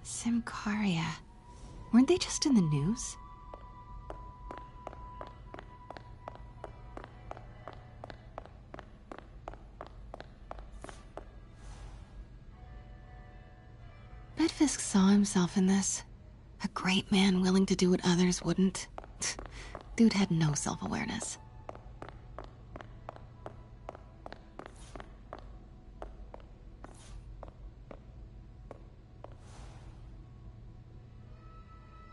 Simcaria. Weren't they just in the news? Bet Fisk saw himself in this. A great man willing to do what others wouldn't. Dude had no self-awareness.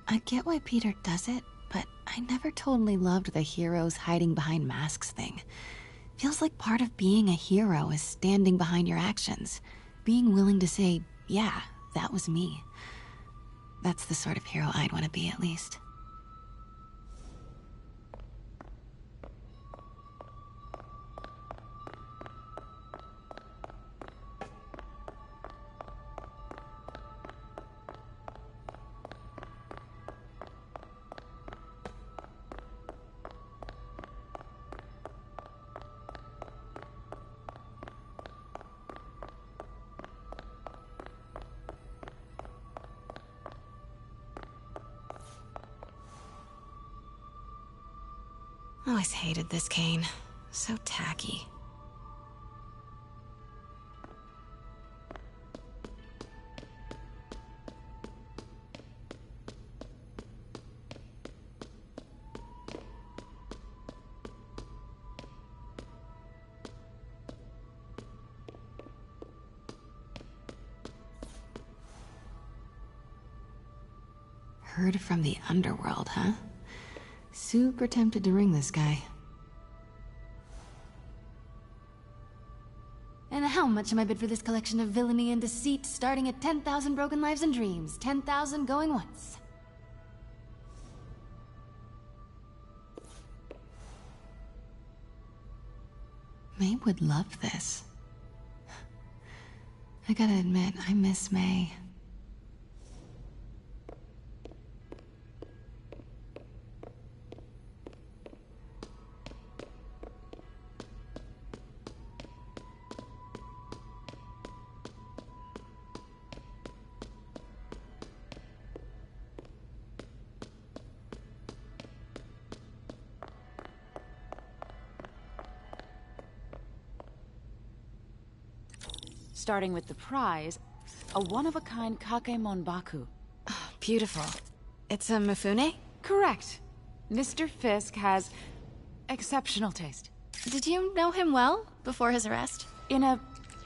I get why Peter does it, but I never totally loved the heroes hiding behind masks thing. Feels like part of being a hero is standing behind your actions. Being willing to say, yeah, that was me. That's the sort of hero I'd want to be, at least. Always hated this cane. So tacky. Heard from the underworld, huh? Super tempted to ring this guy. And how much am I bid for this collection of villainy and deceit, starting at 10,000 broken lives and dreams, 10,000 going once? May would love this. I gotta admit, I miss May. Starting with the prize, a one-of-a-kind Kakemon Baku. Beautiful. It's a Mifune? Correct. Mr. Fisk has exceptional taste. Did you know him well before his arrest? In a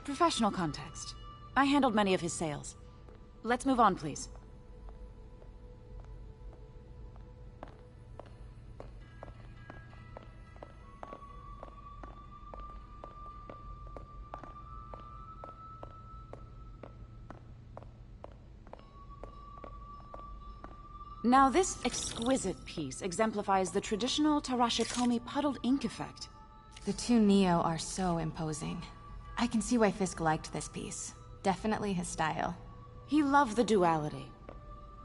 professional context. I handled many of his sales. Let's move on, please. Now, this exquisite piece exemplifies the traditional Tarashikomi puddled ink effect. The two Neo are so imposing. I can see why Fisk liked this piece. Definitely his style. He loved the duality.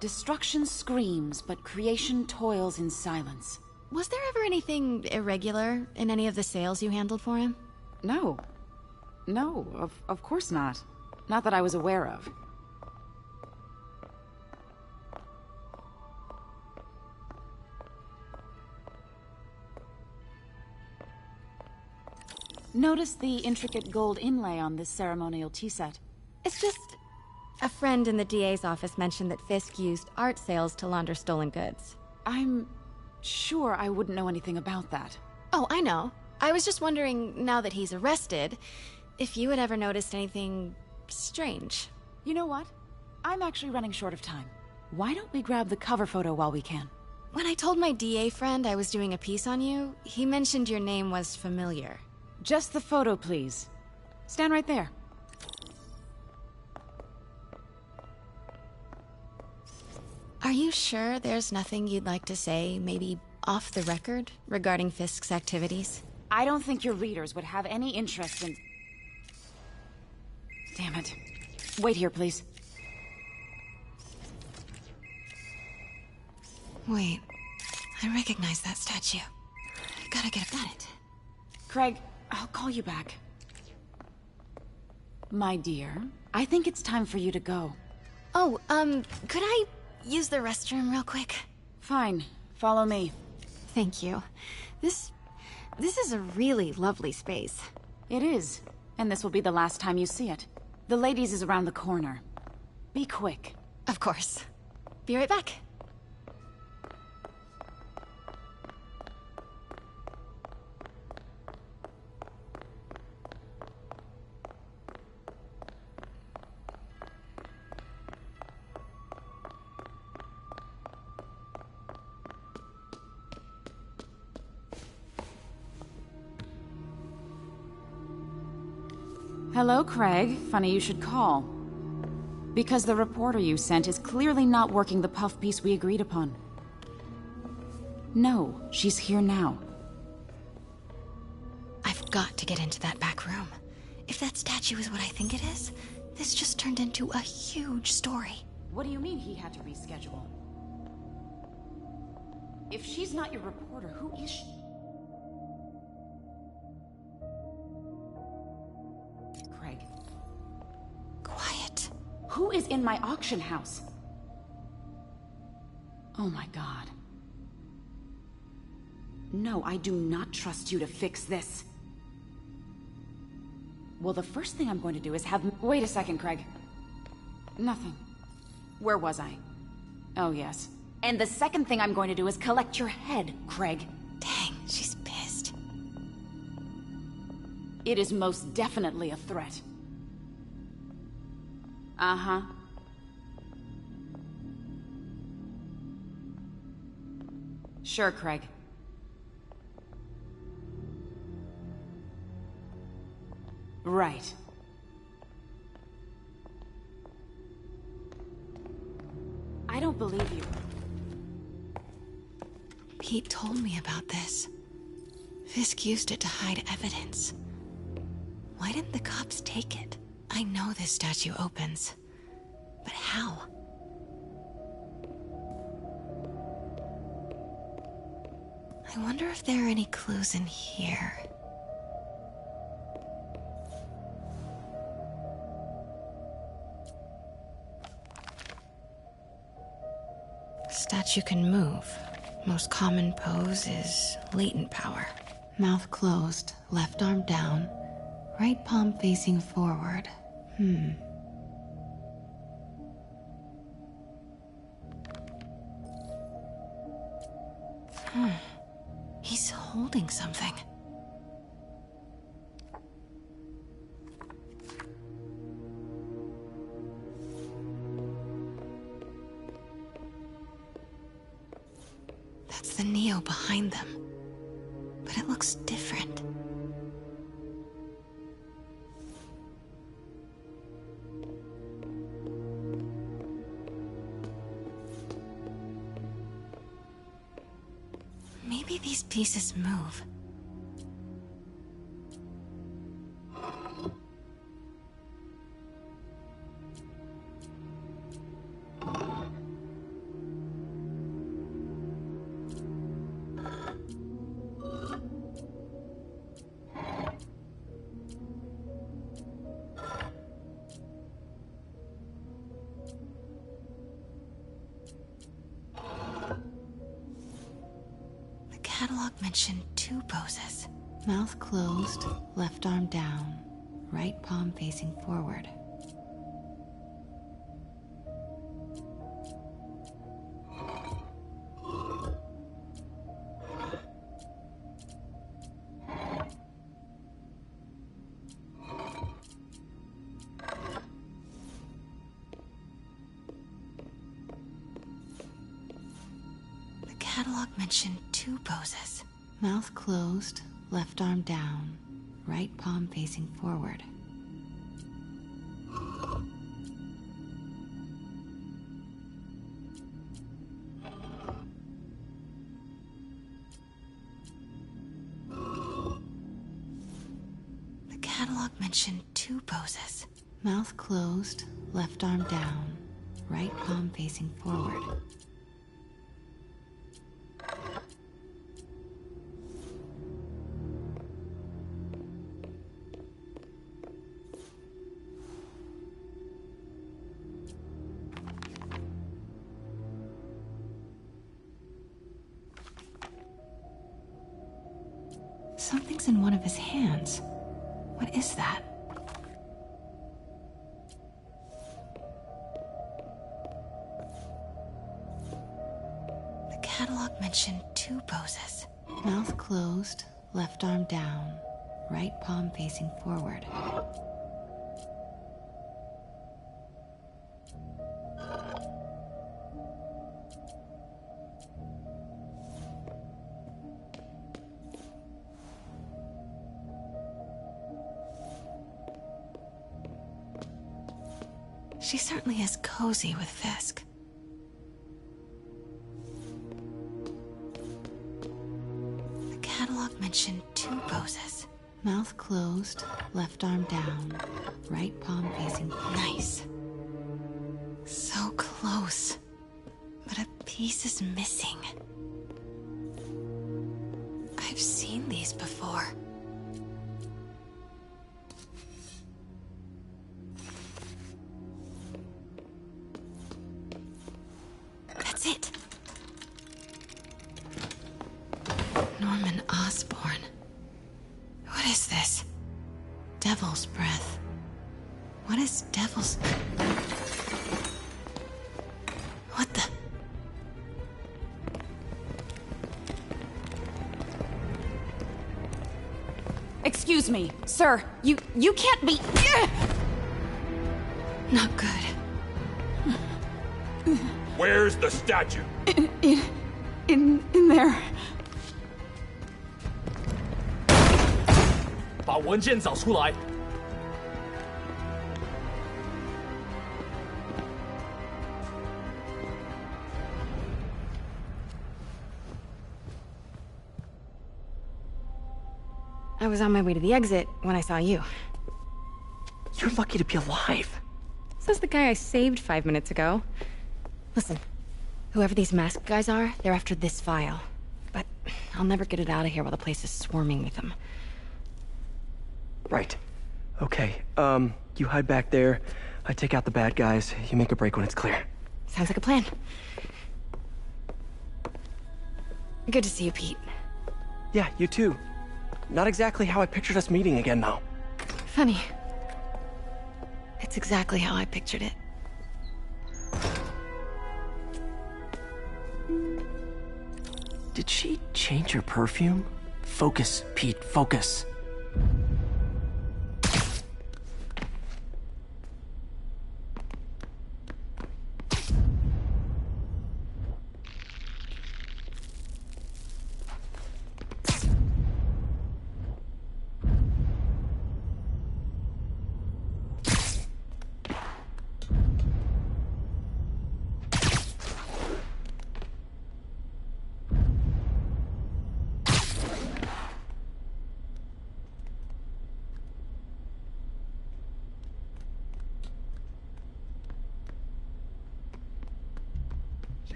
Destruction screams, but creation toils in silence. Was there ever anything irregular in any of the sales you handled for him? No. No, of course not. Not that I was aware of. Notice the intricate gold inlay on this ceremonial tea set. It's just... a friend in the DA's office mentioned that Fisk used art sales to launder stolen goods. I'm sure I wouldn't know anything about that. Oh, I know. I was just wondering, now that he's arrested, if you had ever noticed anything strange. You know what? I'm actually running short of time. Why don't we grab the cover photo while we can? When I told my DA friend I was doing a piece on you, he mentioned your name was familiar. Just the photo, please. Stand right there. Are you sure there's nothing you'd like to say, maybe off the record, regarding Fisk's activities? I don't think your readers would have any interest in... Damn it. Wait here, please. Wait. I recognize that statue. I gotta get at it. Craig, I'll call you back. My dear, I think it's time for you to go. Oh, could I use the restroom real quick? Fine. Follow me. Thank you. This is a really lovely space. It is. And this will be the last time you see it. The ladies is around the corner. Be quick. Of course. Be right back. Hello, Craig. Funny you should call. Because the reporter you sent is clearly not working the puff piece we agreed upon. No, she's here now. I've got to get into that back room. If that statue is what I think it is, this just turned into a huge story. What do you mean he had to reschedule? If she's not your reporter, who is she? Craig. Quiet. Who is in my auction house? Oh my god. No, I do not trust you to fix this. Well, the first thing I'm going to do is have... Wait a second, Craig. Nothing. Where was I? Oh, yes. And the second thing I'm going to do is collect your head, Craig. Dang, she's pissed. It is most definitely a threat. Uh-huh. Sure, Craig. Right. I don't believe you. Pete told me about this. Fisk used it to hide evidence. Why didn't the cops take it? I know this statue opens, but how? I wonder if there are any clues in here. Statue can move. Most common pose is latent power. Mouth closed, left arm down, right palm facing forward. He's holding something. That's the Neo behind them. But it looks different. Maybe these pieces move. The catalog mentioned 2 poses. Mouth closed, left arm down, right palm facing forward. The catalog mentioned 2 poses. Mouth closed, left arm down, right palm facing forward. The catalog mentioned 2 poses. Mouth closed, left arm down, right palm facing forward. Something's in one of his hands. What is that? The catalog mentioned 2 poses. Mouth closed, left arm down, right palm facing forward. She certainly is cozy with Fisk. The catalog mentioned 2 poses. Mouth closed, left arm down, right palm facing. Nice. So close. But a piece is missing. I've seen these before. That's it. Norman Osborn. What is this? Devil's breath. What is devil's... What the... Excuse me, sir. You can't be... Not good. Where's the statue? In there. 把文件找出来。I was on my way to the exit when I saw you. You're lucky to be alive. Says the guy I saved 5 minutes ago. Listen, whoever these masked guys are, they're after this file. But I'll never get it out of here while the place is swarming with them. Right. Okay, you hide back there. I take out the bad guys. You make a break when it's clear. Sounds like a plan. Good to see you, Pete. Yeah, you too. Not exactly how I pictured us meeting again, though. Funny. It's exactly how I pictured it. Did she change her perfume? Focus, Pete, focus.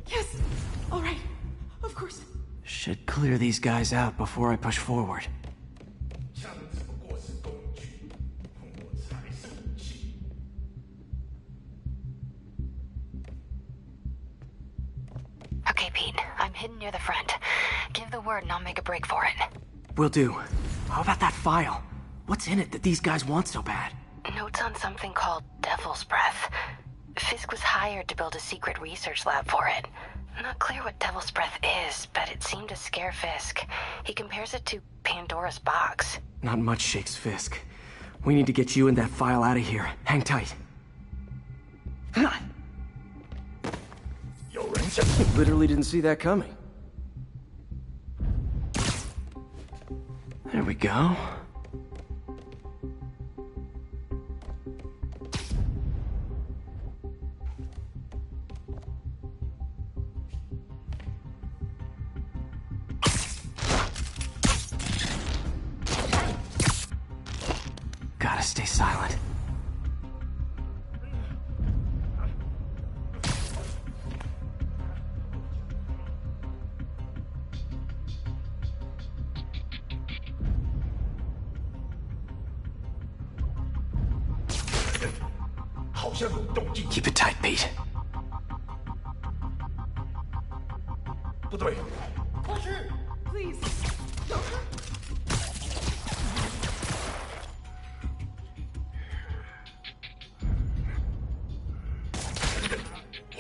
Yes. All right. Of course. Should clear these guys out before I push forward. Okay, Pete. I'm hidden near the front. Give the word and I'll make a break for it. Will do. How about that file? What's in it that these guys want so bad? Notes on something called Devil's Breath. Fisk was hired to build a secret research lab for it. Not clear what Devil's Breath is, but it seemed to scare Fisk. He compares it to Pandora's box. Not much shakes Fisk. We need to get you and that file out of here. Hang tight. Literally didn't see that coming. There we go. Gotta stay silent. Keep it tight, Pete. 不对， Please.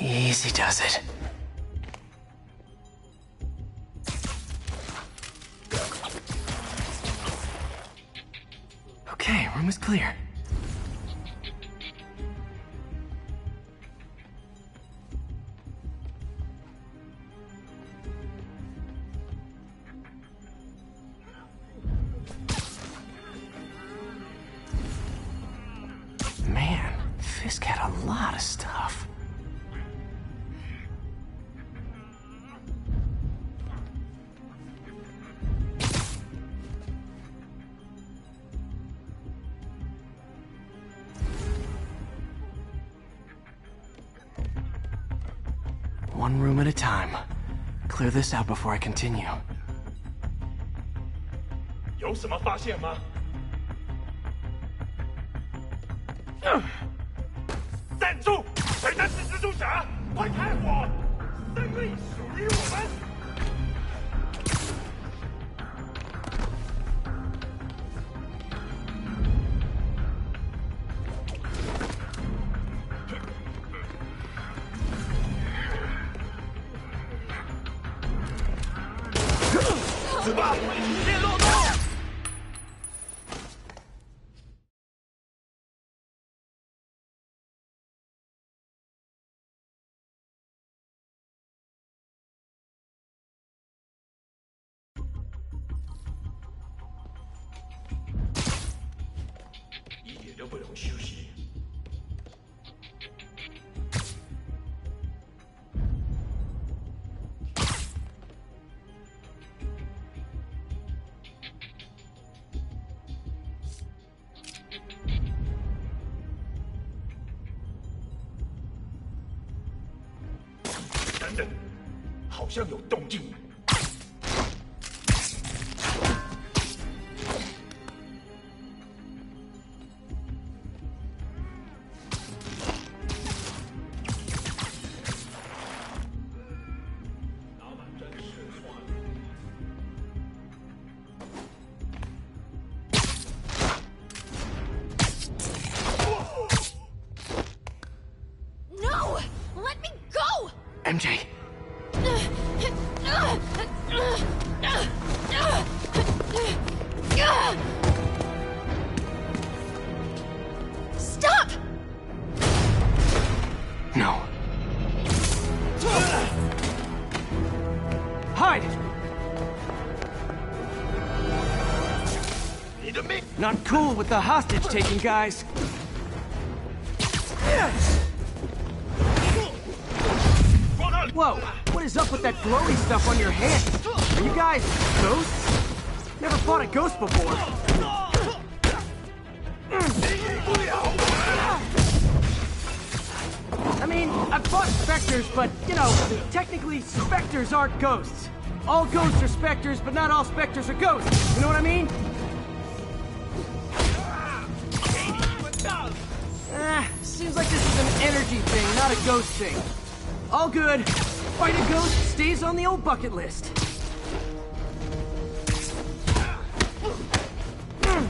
Easy does it. Okay, room is clear. Man, Fisk had a lot of stuff. One room at a time. Clear this out before I continue. 有什么发现吗？站住！谁才是蜘蛛侠？快看我！胜利属于我们！ 死吧！别漏洞！一点都不能休息。 等等，好像有动静。老板真是错了。 No! Let me go! MJ. Stop! No. Hide! 你的命！ Not cool with the hostage taking, guys. Whoa, what is up with that glowy stuff on your hand? Are you guys ghosts? Never fought a ghost before. I mean, I've fought specters, but, you know, technically specters aren't ghosts. All ghosts are specters, but not all specters are ghosts. You know what I mean? Seems like this is an energy thing, not a ghost thing. All good. Fight a ghost stays on the old bucket list.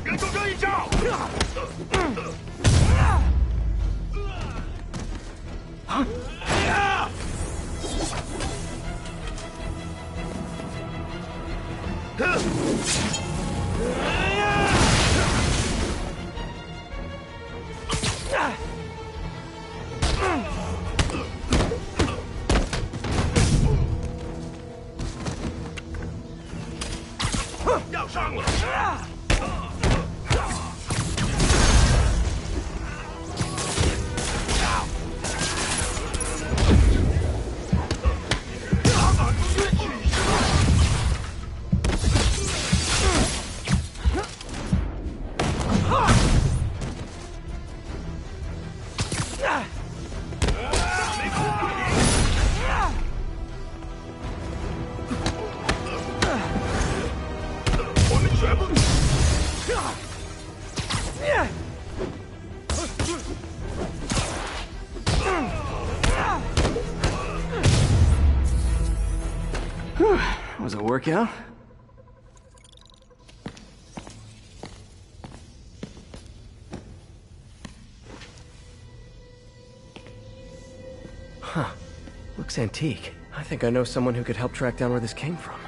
给出这一招！ 要上了！ Was it a workout? Huh. Looks antique. I think I know someone who could help track down where this came from.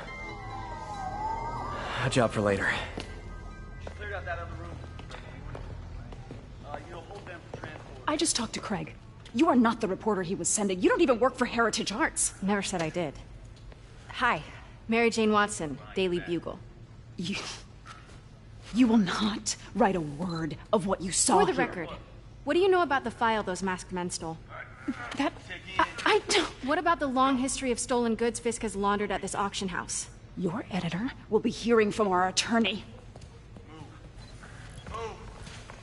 A job for later. Cleared out that other room. You'll hold them for transport. I just talked to Craig. You are not the reporter he was sending. You don't even work for Heritage Arts. Never said I did. Hi, Mary Jane Watson, Daily Bugle. You will not write a word of what you saw For the here. record, what do you know about the file those masked men stole? That... I don't... What about the long history of stolen goods Fisk has laundered at this auction house? Your editor will be hearing from our attorney. Move.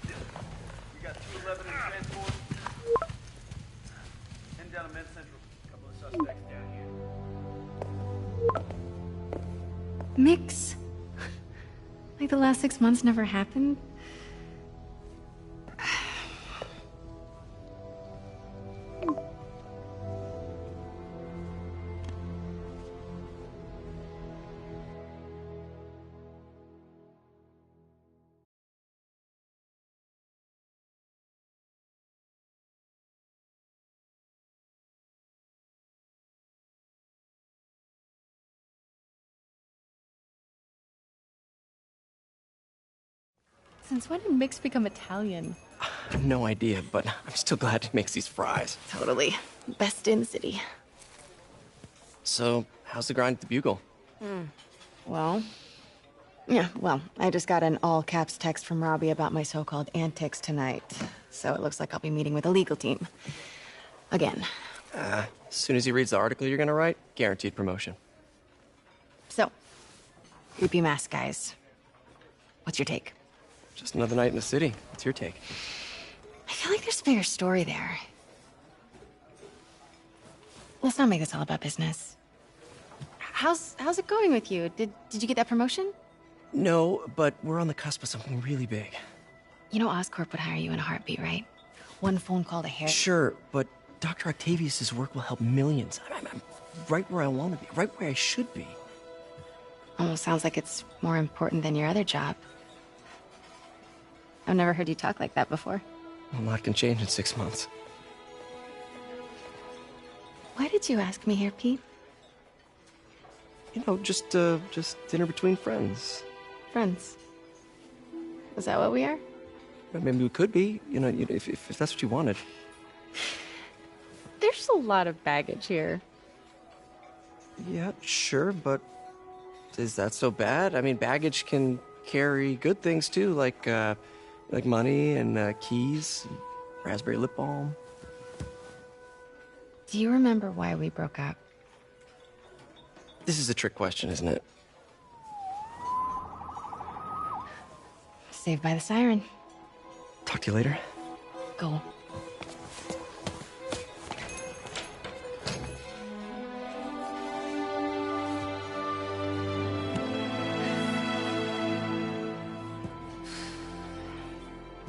We got 211 in transport. Heading down to Med Central. A couple of suspects down here. Mix? Like the last 6 months never happened? Since when did Mix become Italian? I have no idea, but I'm still glad he makes these fries. Totally. Best in the city. So, how's the grind at the Bugle? Well, I just got an all-caps text from Robbie about my so-called antics tonight. So it looks like I'll be meeting with a legal team. Again. As soon as he reads the article you're gonna write, guaranteed promotion. So, creepy mask guys. What's your take? Just another night in the city. What's your take? I feel like there's a bigger story there. Let's not make this all about business. How's it going with you? Did you get that promotion? No, but we're on the cusp of something really big. You know Oscorp would hire you in a heartbeat, right? One phone call to Harry. Sure, but Dr. Octavius's work will help millions. I'm right where I want to be, right where I should be. Almost sounds like it's more important than your other job. I've never heard you talk like that before. A lot can change in 6 months. Why did you ask me here, Pete? You know, just dinner between friends. Friends. Is that what we are? Maybe we could be, if that's what you wanted. There's a lot of baggage here. Yeah, sure, but is that so bad? I mean, baggage can carry good things too, like money and keys, and raspberry lip balm. Do you remember why we broke up? This is a trick question, isn't it? Saved by the siren. Talk to you later. Go.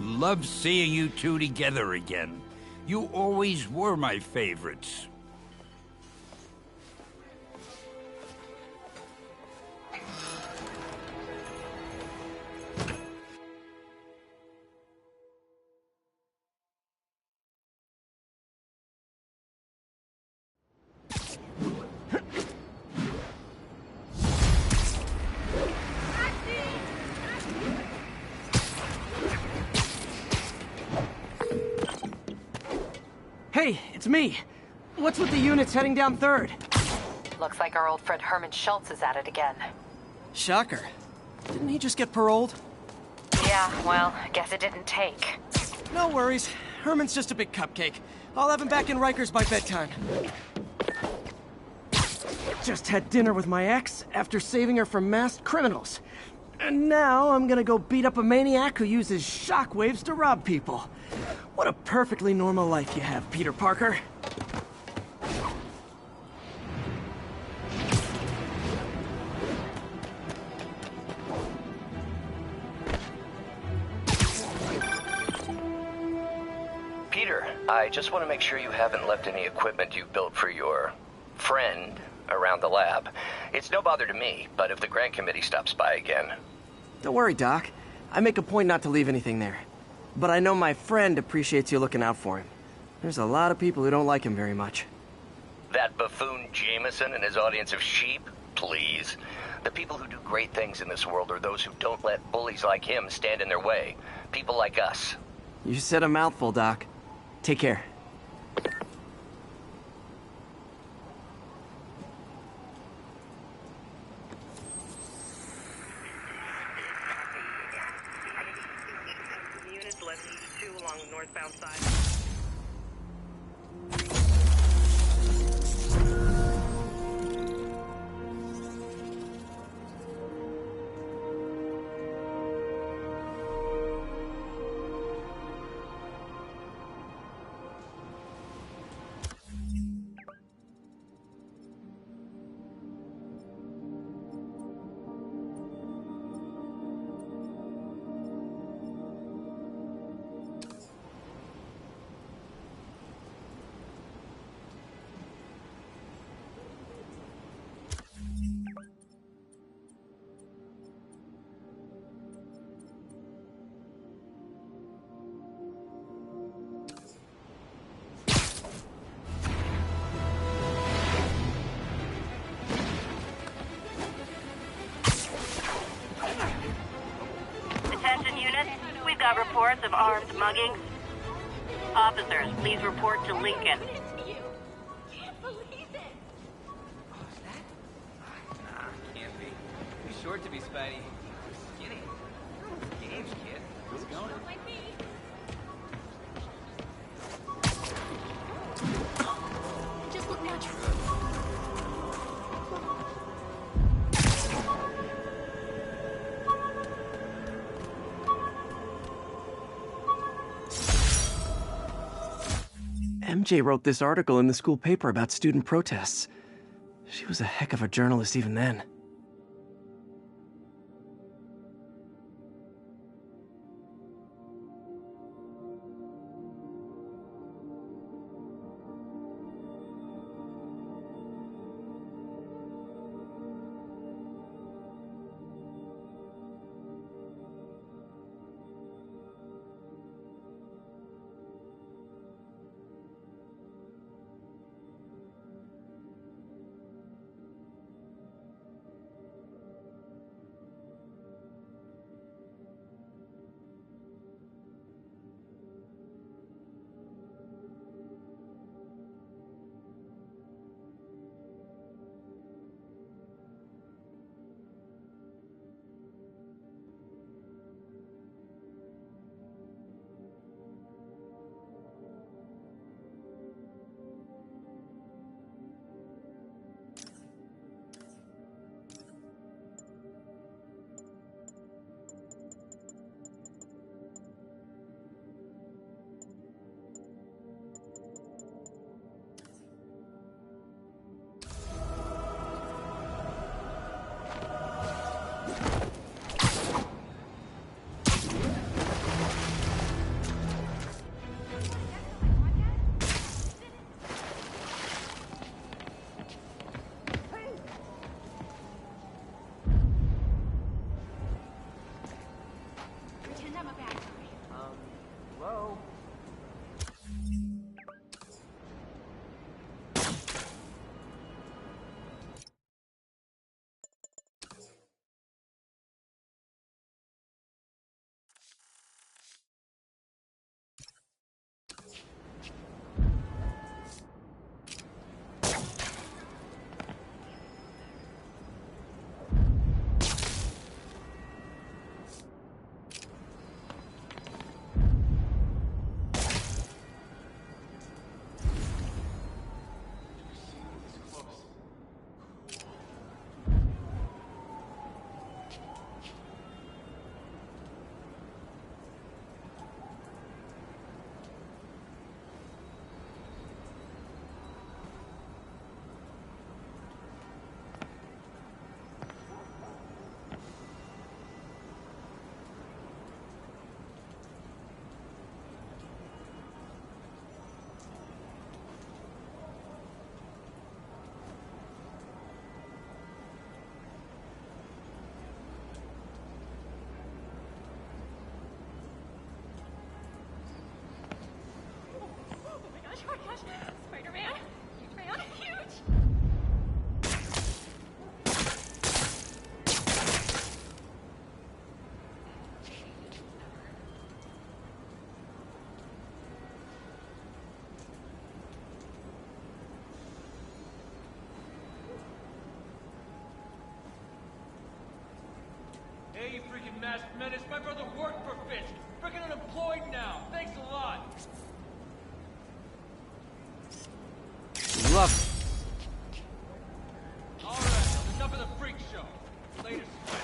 Love seeing you two together again. You always were my favorites. Hey, it's me. What's with the units heading down 3rd? Looks like our old friend Herman Schultz is at it again. Shocker. Didn't he just get paroled? Yeah, well, I guess it didn't take. No worries. Herman's just a big cupcake. I'll have him back in Rikers by bedtime. Just had dinner with my ex after saving her from masked criminals. And now I'm gonna go beat up a maniac who uses shockwaves to rob people. What a perfectly normal life you have, Peter Parker. Peter, I just want to make sure you haven't left any equipment you built for your friend around the lab. It's no bother to me, but if the grant committee stops by again... Don't worry, Doc. I make a point not to leave anything there. But I know my friend appreciates you looking out for him. There's a lot of people who don't like him very much. That buffoon Jameson and his audience of sheep? Please. The people who do great things in this world are those who don't let bullies like him stand in their way. People like us. You said a mouthful, Doc. Take care. Units left E2 along the northbound side. Attention units, we've got reports of armed muggings. Officers, please report to Lincoln. Can't be. Too short to be Spidey. Skinny. Games, kid. Who's going? Just look natural. MJ wrote this article in the school paper about student protests. She was a heck of a journalist even then. Hello? Oh my gosh, Spider-Man! Huge man, huge! you freaking masked menace. My brother worked for Fisk. Freaking unemployed now. Thanks a lot. Love it. All right, enough of the freak show. Later, Spider.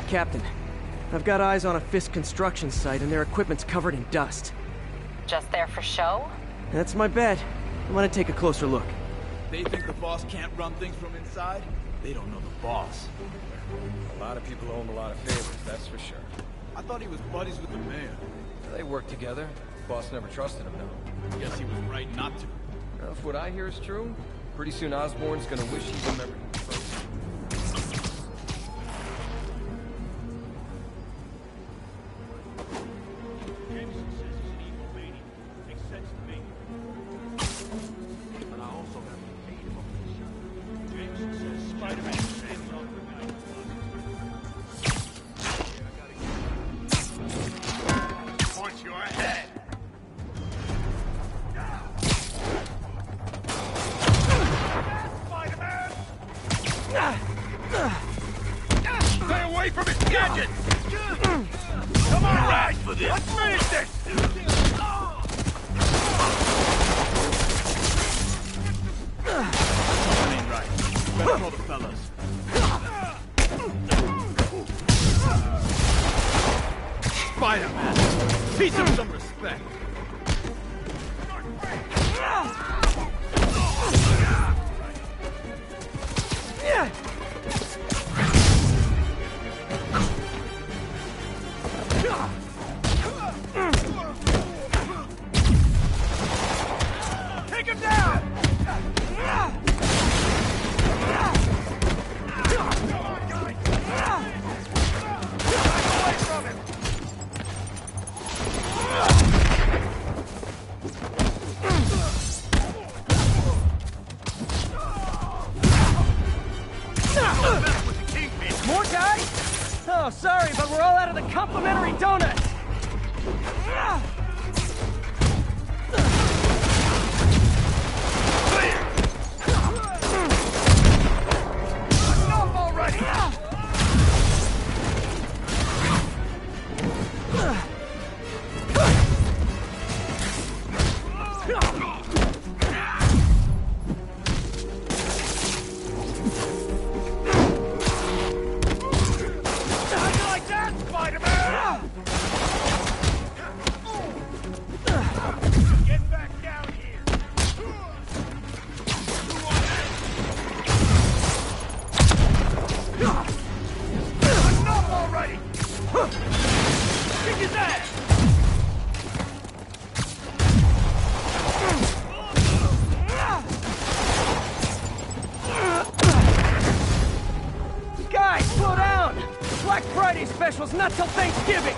Captain, I've got eyes on a Fisk construction site and their equipment's covered in dust. Just there for show? That's my bet. I'm gonna take a closer look. They think the boss can't run things from inside? They don't know the boss. A lot of people owe him a lot of favors, that's for sure. I thought he was buddies with the mayor. They work together. The boss never trusted him, though. Guess he was right not to. Well, if what I hear is true, pretty soon Osborn's gonna wish he remembered him first. Spider-Man! Teach him some respect! Take him down! More guys? Oh, sorry, but we're all out of the complimentary donuts! Enough already! How you like that, Spider-Man? special's not till Thanksgiving!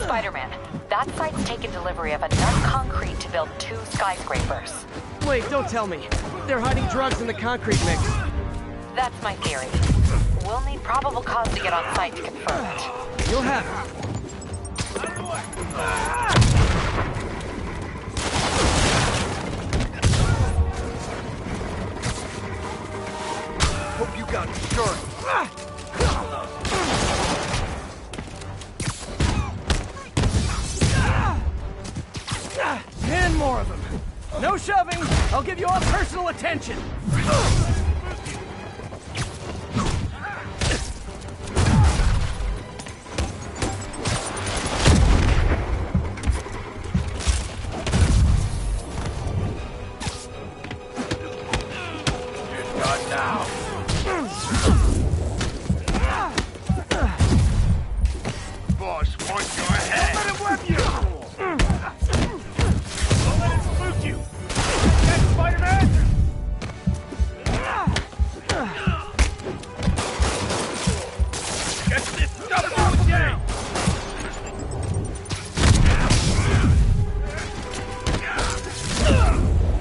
Spider-Man, that site's taken delivery of enough concrete to build 2 skyscrapers. Wait, don't tell me. They're hiding drugs in the concrete mix. That's my theory. We'll need probable cause to get on site to confirm it. You'll have it. Hope you got insurance. 10 more of them. No shoving. I'll give you all personal attention. Not now. Boss wants your head. Don't let him whip you. Don't let him spook you. Catch Spider-Man. Catch this stuff out of game.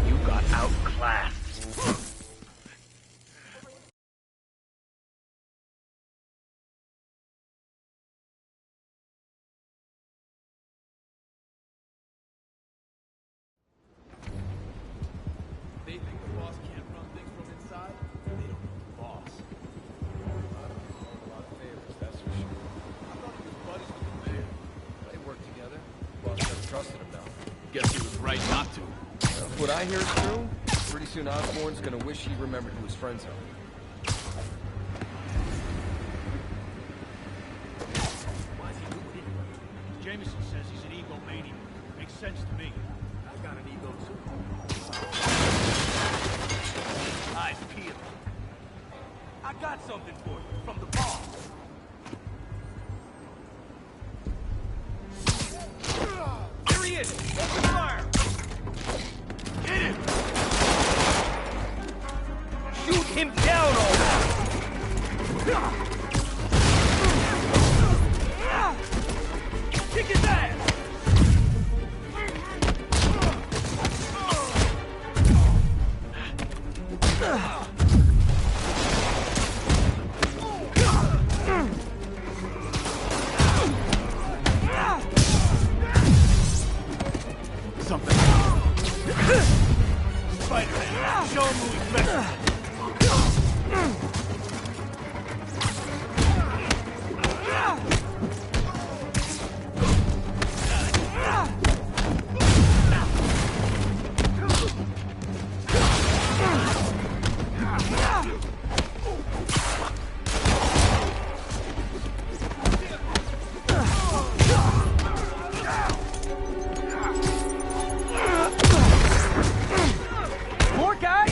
You got outclassed. They think the boss can't run things from inside? They don't know the boss. A lot of favors, that's for sure. I thought he was buddies with the mayor. They work together. Boss never trusted him now. Guess he was right not to. If what I hear is true, pretty soon Osborn's gonna wish he remembered who his friends are. Why's he doing it? Jameson says he's an egomaniac. Makes sense to me. I got an ego too. Eyes peeled. I got something for you from the boss. Here he is. Open fire. Hit him. Shoot him down already. Kick his ass. Something. Spider-Man, show him who he's messing with. More guys?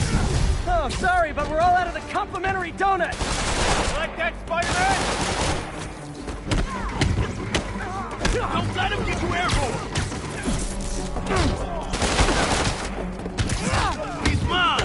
Oh, sorry, but we're all out of the complimentary donut. Like that, Spider-Man? Don't let him get you airborne! He's mine!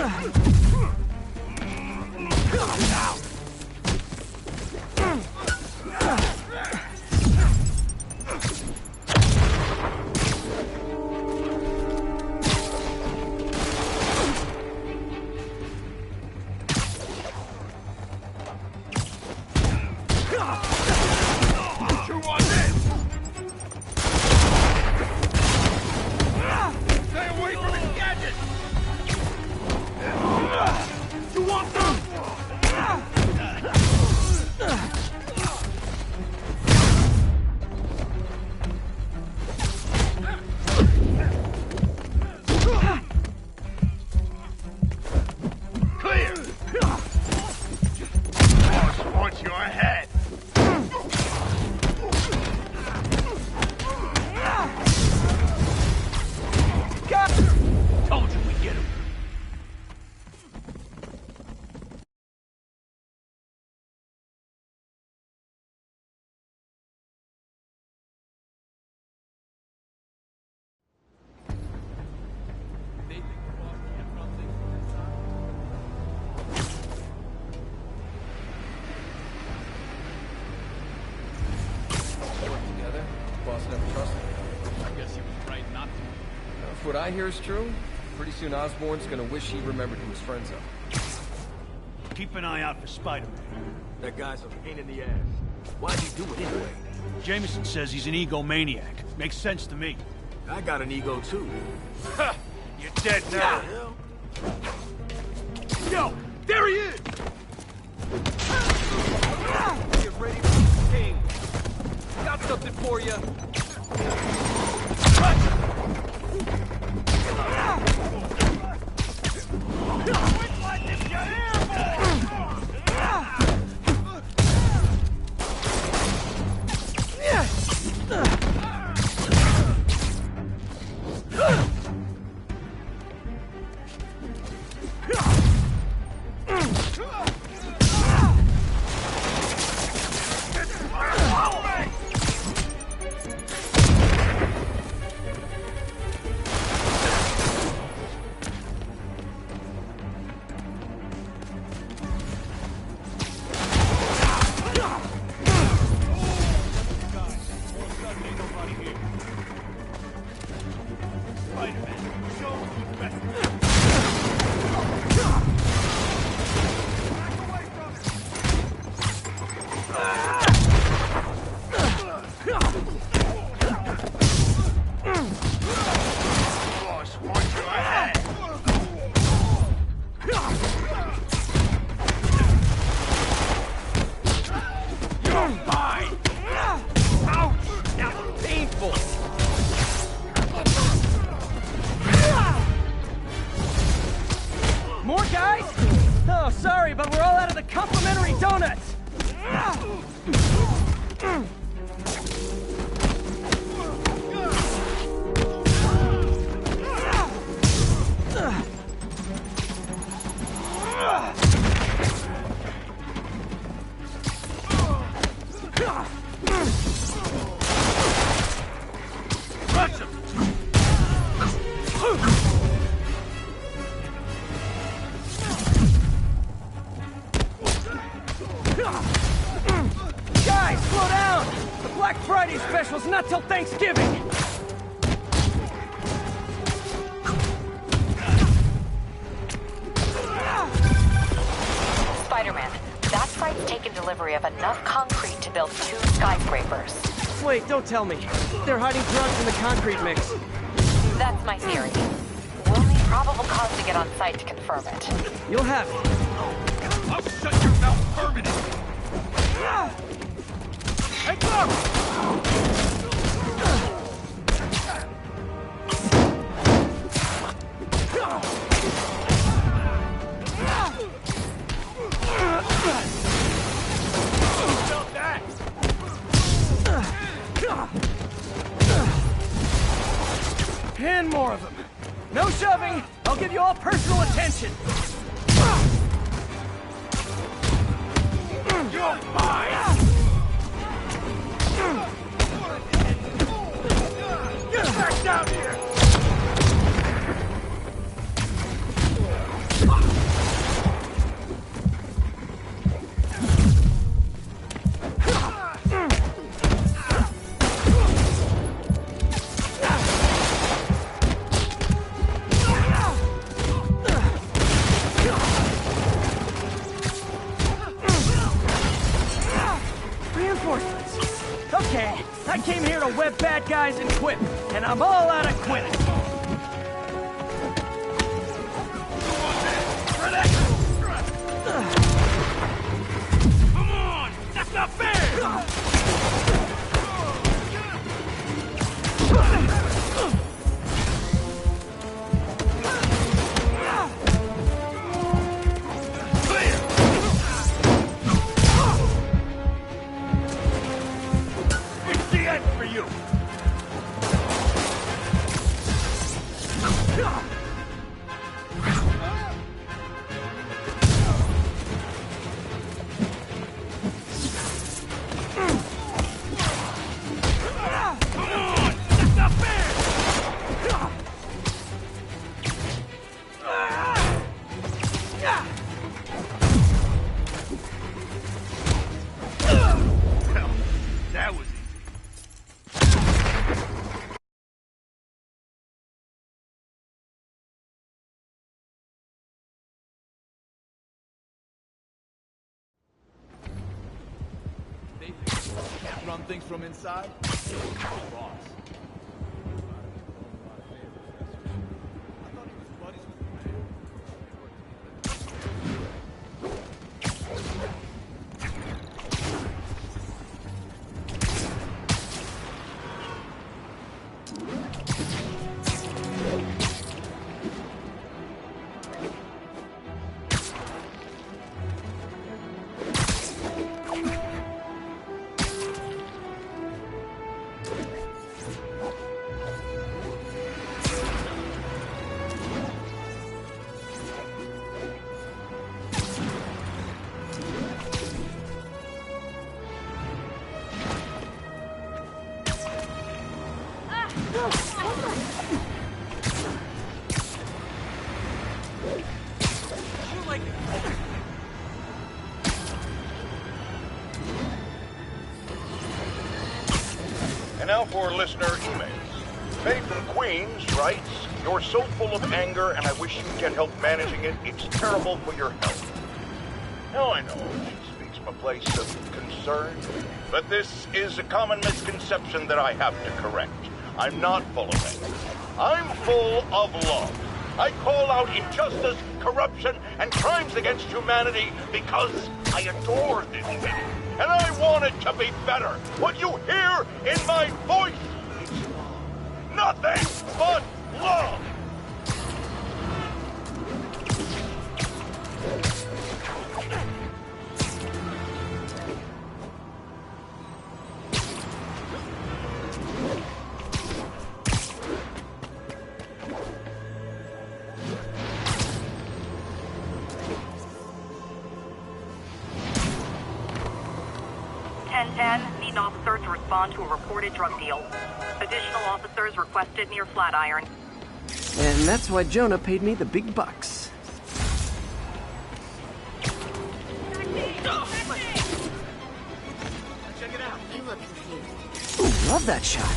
You want this? what I hear is true, pretty soon Osborn's gonna wish he remembered who his friends are. Keep an eye out for Spider-Man. That guy's a pain in the ass. Why'd he do it anyway? Jameson says he's an egomaniac. Makes sense to me. I got an ego too. Ha! You're dead now. Yo, there he is! Get ready for the king. Got something for you. More guys? Oh, sorry, but we're all out of the complimentary donuts! Guys, slow down! The Black Friday special's not till Thanksgiving! Spider-Man, that site's taken delivery of enough concrete to build 2 skyscrapers. Wait, don't tell me. They're hiding drugs in the concrete mix. That's my theory. We'll need probable cause to get on site to confirm it. You'll have it. I'll shut your mouth permanently! Hey, go! Stop that! 10 more of them. No shoving. I'll give you all personal attention. You're mine! Get back down here! Reinforcements. Okay, I came here to web bad guys and quip, and I'm all out of quitting. Come on! That's not fair! It's the end for you! run things from inside? Boss. And now for listener emails. Faye from Queens writes, "You're so full of anger and I wish you'd get help managing it. It's terrible for your health." Now I know she speaks from a place of concern, but this is a common misconception that I have to correct. I'm not full of anger. I'm full of love. I call out injustice, corruption, and crimes against humanity because I adore this city. And I want it to be better. What you hear in my voice is nothing but love. Need officers to respond to a reported drug deal. Additional officers requested near Flatiron. And that's why Jonah paid me the big bucks. Check it out. You look confused. Ooh, love that shot.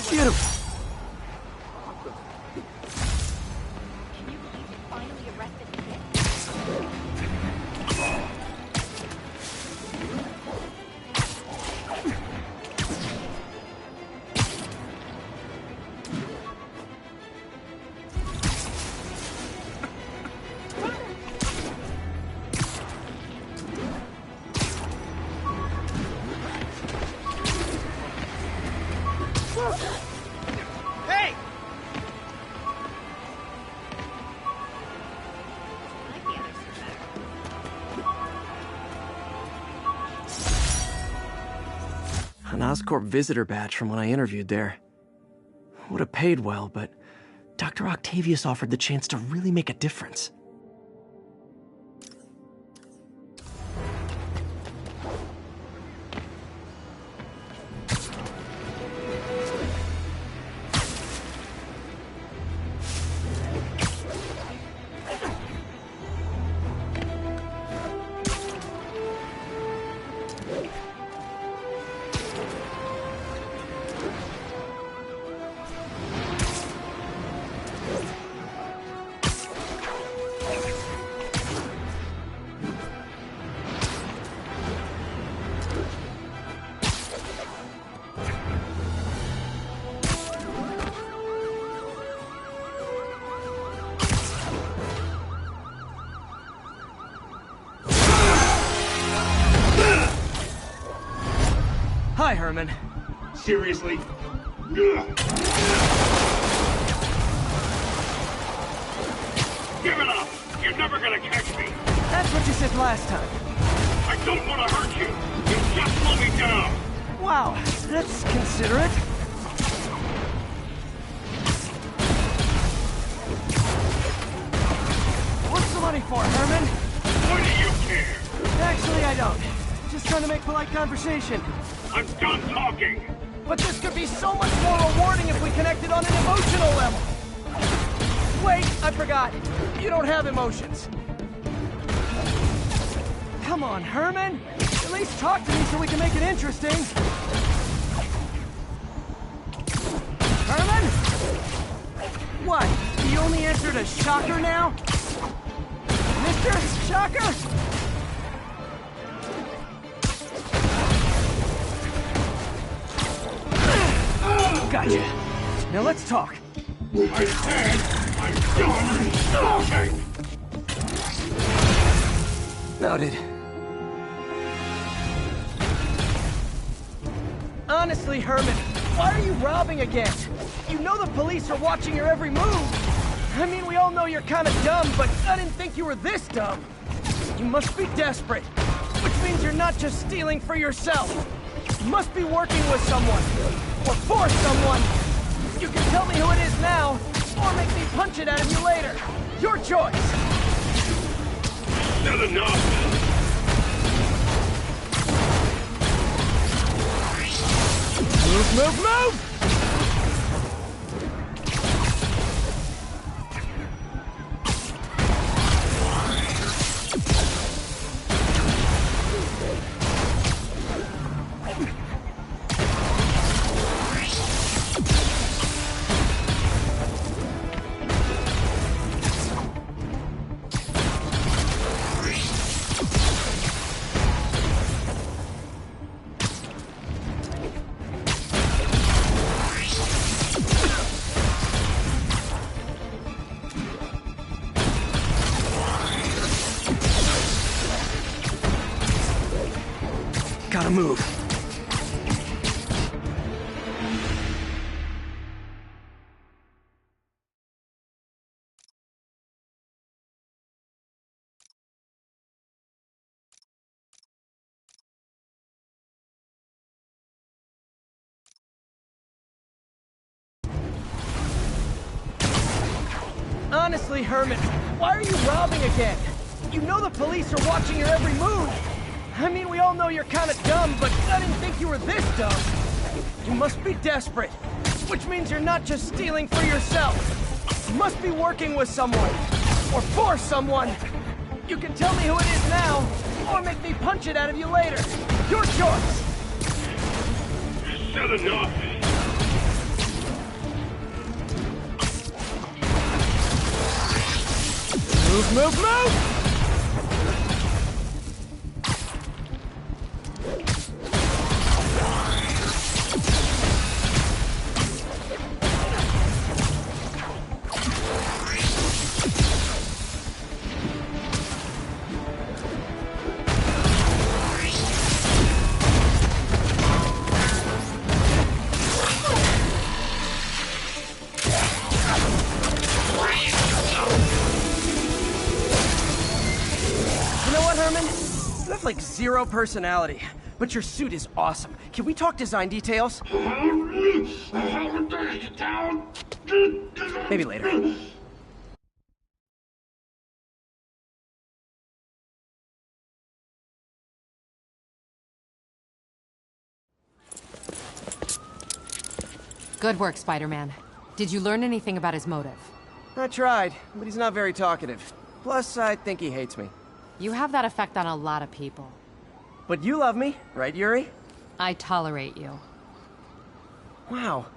Beautiful. Can you believe you finally arrested me? Hey! An Oscorp visitor badge from when I interviewed there. Would have paid well, but Dr. Octavius offered the chance to really make a difference. Hi, Herman. Seriously? Give it up! You're never gonna catch me! That's what you said last time. I don't want to hurt you! You just slow me down! Wow, that's considerate. money for, Herman? What do you care? Actually, I don't. Just trying to make polite conversation. I'm done talking. But this could be so much more rewarding if we connected on an emotional level. Wait, I forgot. You don't have emotions. Come on, Herman. At least talk to me so we can make it interesting. Herman? What? You only answered a shocker now? Mr. Shocker? Gotcha. Now let's talk. I said I'm done talking. Noted. Honestly, Herman, why are you robbing again? You know the police are watching your every move. I mean, we all know you're kind of dumb, but I didn't think you were this dumb. You must be desperate, which means you're not just stealing for yourself. You must be working with someone, or for someone. You can tell me who it is now, or make me punch it out of you later. Your choice. Not enough. Move, move, move! Gotta move. Honestly, Herman, why are you robbing again? You know the police are watching your every move. I mean, we all know you're kind of dumb, but I didn't think you were this dumb. You must be desperate, which means you're not just stealing for yourself. You must be working with someone, or for someone. You can tell me who it is now, or make me punch it out of you later. Your choice. Said enough. Move, move, move! Like zero personality, but your suit is awesome. Can we talk design details? Maybe later. Good work, Spider-Man. Did you learn anything about his motive? I tried, but he's not very talkative. Plus, I think he hates me. You have that effect on a lot of people. But you love me, right, Yuri? I tolerate you. Wow.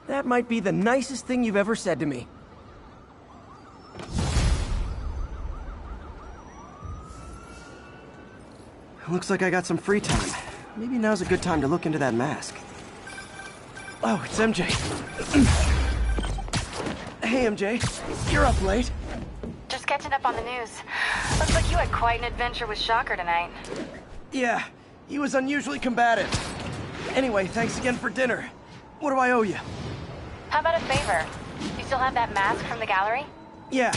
That might be the nicest thing you've ever said to me. Looks like I got some free time. Maybe now's a good time to look into that mask. Oh, it's MJ. Hey, MJ. You're up late. Just catching up on the news. Looks like you had quite an adventure with Shocker tonight. Yeah, he was unusually combative. Anyway, thanks again for dinner. What do I owe you? How about a favor? You still have that mask from the gallery? Yeah.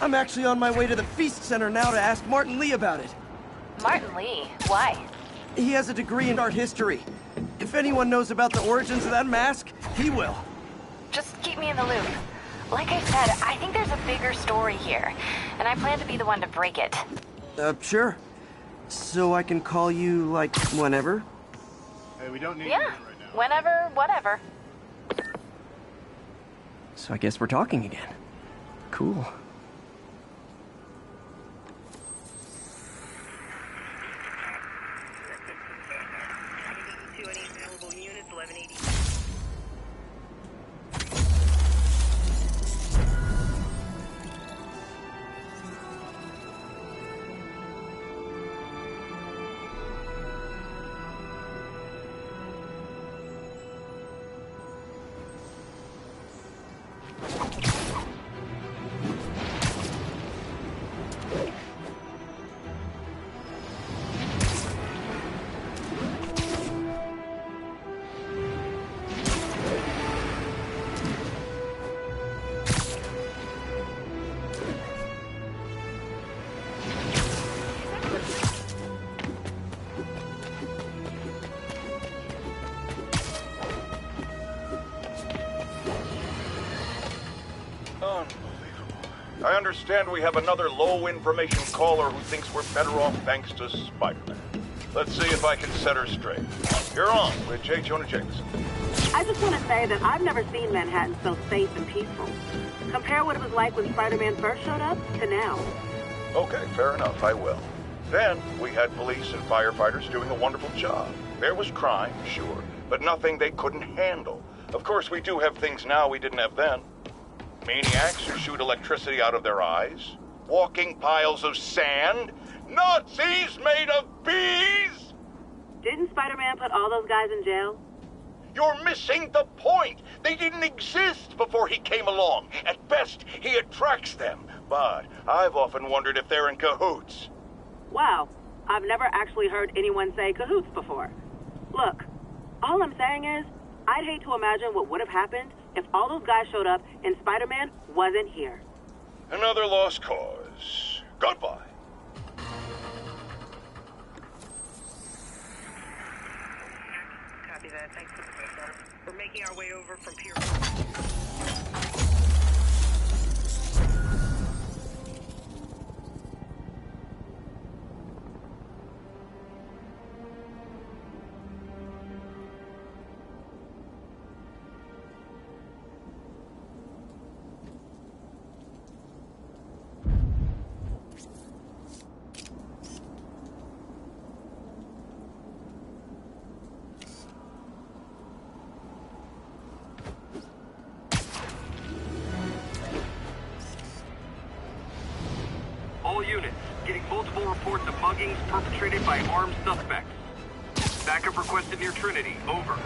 I'm actually on my way to the Feast Center now to ask Martin Lee about it. Martin Lee? Why? He has a degree in art history. If anyone knows about the origins of that mask, he will. Just keep me in the loop. Like I said, I think there's a bigger story here, and I plan to be the one to break it. Sure. So I can call you, like, whenever? Hey, we don't need Yeah, whenever, whatever. So I guess we're talking again. Cool. To any available units, 1180. I understand we have another low-information caller who thinks we're better off thanks to Spider-Man. Let's see if I can set her straight. You're on with J. Jonah Jameson. I just want to say that I've never seen Manhattan so safe and peaceful. Compare what it was like when Spider-Man first showed up to now. Okay, fair enough, I will. Then, we had police and firefighters doing a wonderful job. There was crime, sure, but nothing they couldn't handle. Of course, we do have things now we didn't have then. Maniacs who shoot electricity out of their eyes, walking piles of sand, Nazis made of bees! Didn't Spider-Man put all those guys in jail? You're missing the point! They didn't exist before he came along. At best, he attracts them. But I've often wondered if they're in cahoots. Wow, I've never actually heard anyone say cahoots before. Look, all I'm saying is, I'd hate to imagine what would have happened if all those guys showed up and Spider-Man wasn't here. Another lost cause. Goodbye. Copy that. Thanks for the phone. We're making our way over from Pier. All units, getting multiple reports of muggings perpetrated by armed suspects. Backup requested near Trinity. Over.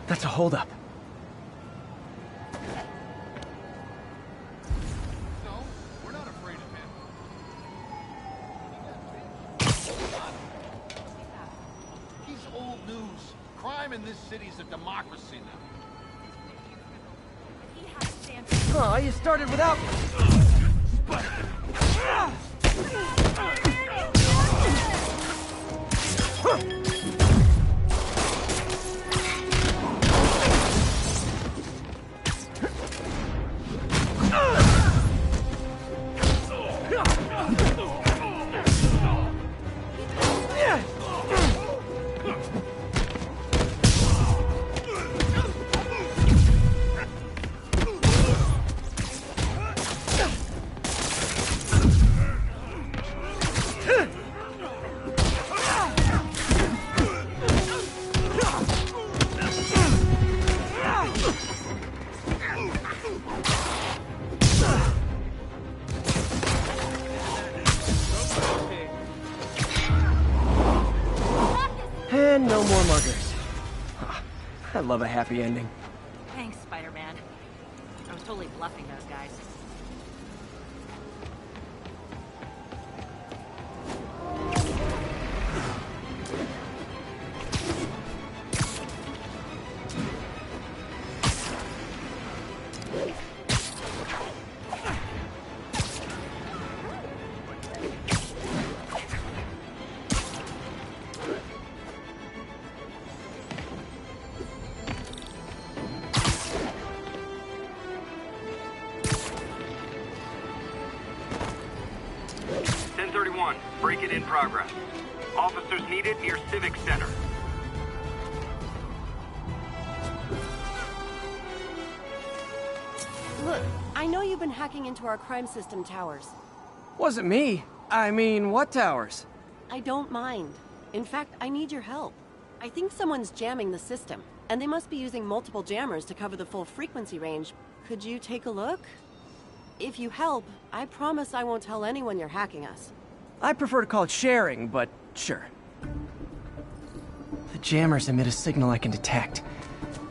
That's a holdup. No, we're not afraid of him. He's old news. Crime in this city's a democracy now. Oh, you started without... And no more muggers. I love a happy ending. Thanks, Spider-Man. I was totally bluffing those guys. in progress. Officers needed near Civic Center. Look, I know you've been hacking into our crime system towers. Wasn't me. I mean, what towers? I don't mind. In fact, I need your help. I think someone's jamming the system, and they must be using multiple jammers to cover the full frequency range. Could you take a look? If you help, I promise I won't tell anyone you're hacking us. I prefer to call it sharing, but sure. The jammers emit a signal I can detect.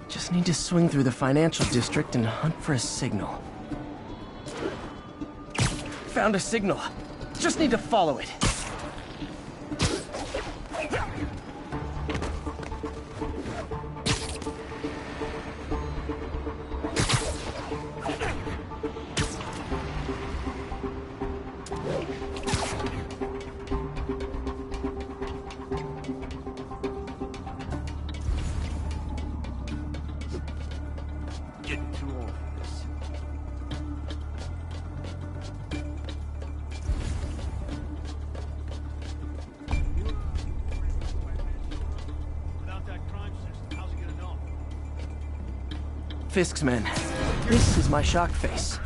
Just need to swing through the financial district and hunt for a signal. Found a signal. Just need to follow it. Fisk's men. This is my shock face.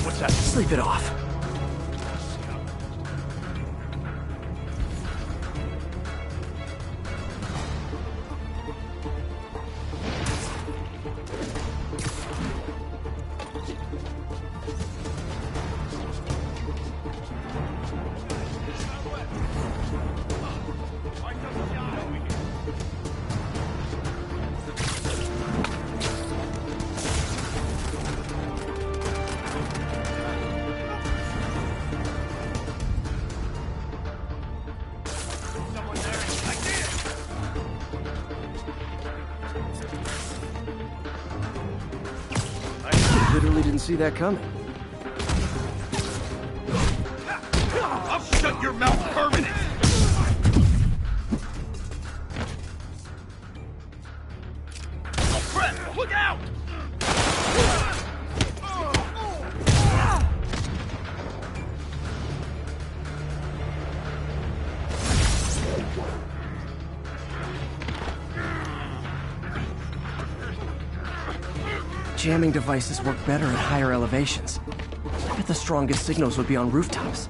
What's that? Sleep it off. Literally didn't see that coming. I'll shut your mouth permanent! Oh crap! Look out! Jamming devices work better at higher elevations. I bet the strongest signals would be on rooftops.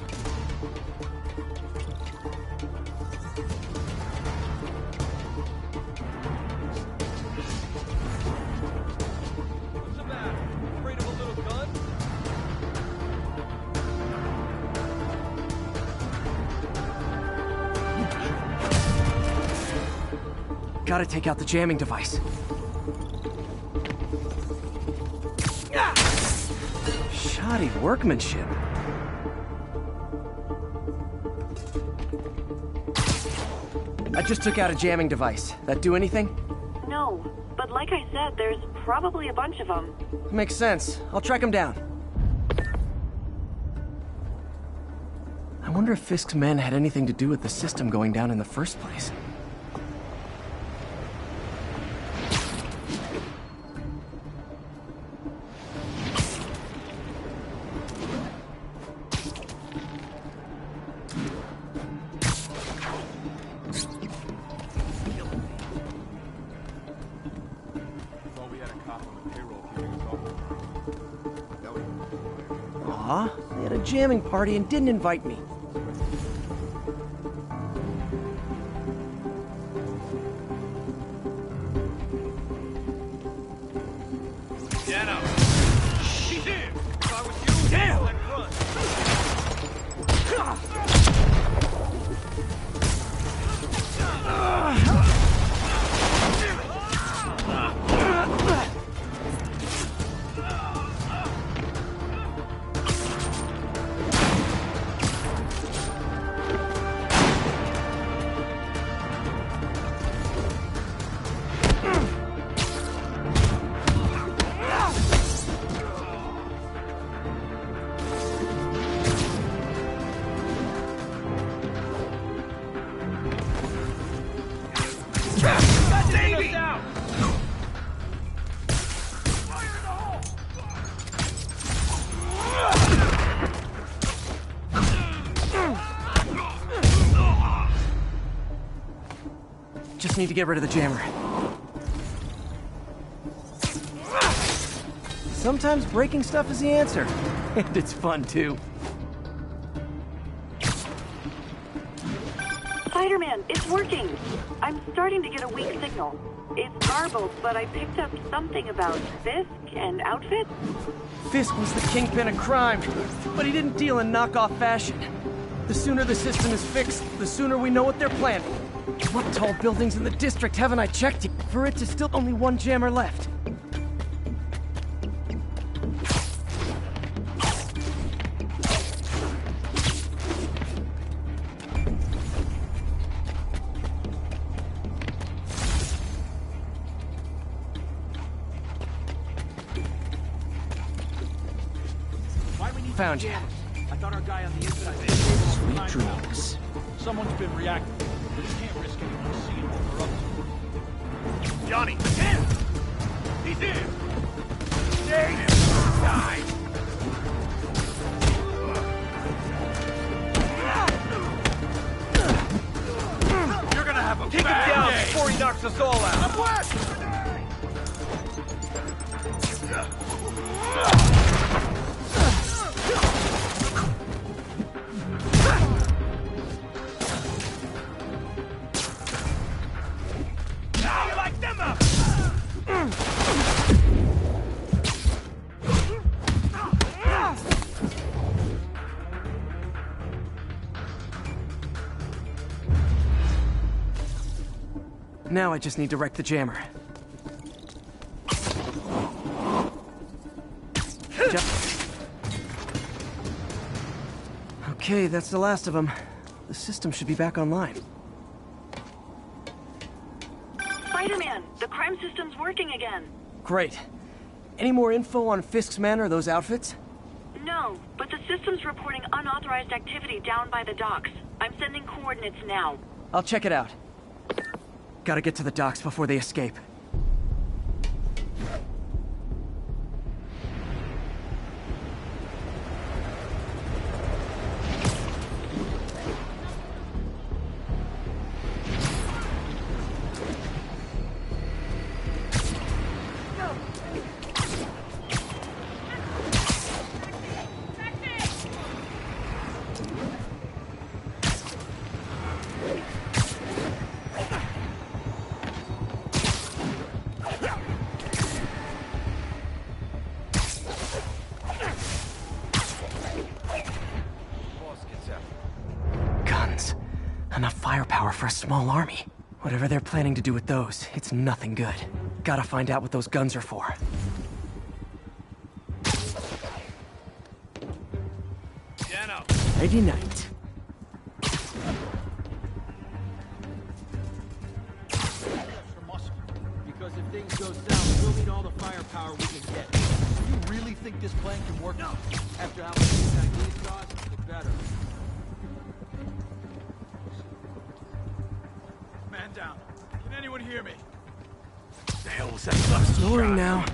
What's the matter? Afraid of a little gun? Gotta take out the jamming device. Shoddy workmanship. I just took out a jamming device. That do anything? No, but like I said, there's probably a bunch of them. Makes sense. I'll track him down. I wonder if Fisk's men had anything to do with the system going down in the first place. Aw, they had a jamming party and didn't invite me. Dano! He's here! If I was you, damn! I'd run. Just need to get rid of the jammer. Sometimes breaking stuff is the answer. And it's fun, too. Spider-Man, it's working! I'm starting to get a weak signal. It's garbled, but I picked up something about Fisk and outfits. Fisk was the kingpin of crime, but he didn't deal in knockoff fashion. The sooner the system is fixed, the sooner we know what they're planning. What tall buildings in the district haven't I checked yet? For it to still only one jammer left. Found you. I thought our guy on the inside... Sweet dreams. Someone's been reacting. We can't risk anyone seeing what we're up to. Johnny! In! He's in! Stay inside! You're gonna have a Take him bad down day. before he knocks us all out! What? Now I just need to wreck the jammer. Okay, that's the last of them. The system should be back online. Spider-Man, the crime system's working again. Great. Any more info on Fisk's men or those outfits? No, but the system's reporting unauthorized activity down by the docks. I'm sending coordinates now. I'll check it out. Gotta get to the docks before they escape. Enough firepower for a small army. Whatever they're planning to do with those, it's nothing good. Gotta find out what those guns are for. Nighty night. Because if things go south, we'll need all the firepower we can get. Do you really think this plan can work? No. After how much these ideas cost, it better. Man down. Can anyone hear me? What the hell was that? Lowering now.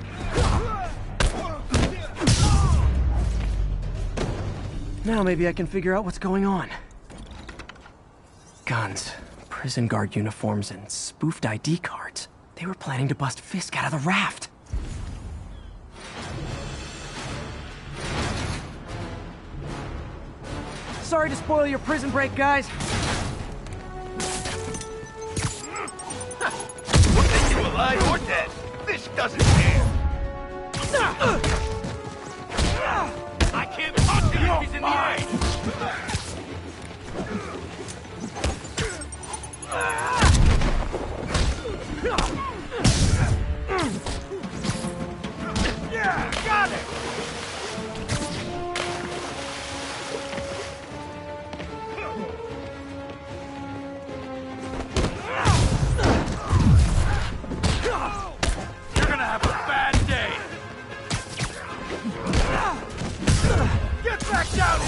Now maybe I can figure out what's going on. Guns, prison guard uniforms, and spoofed ID cards. They were planning to bust Fisk out of the raft. Sorry to spoil your prison break, guys. We'll take you alive or dead. Fisk doesn't care. I can't talk to you if he's in the air. Yeah, got it. You're gonna have a bad day. Get back down!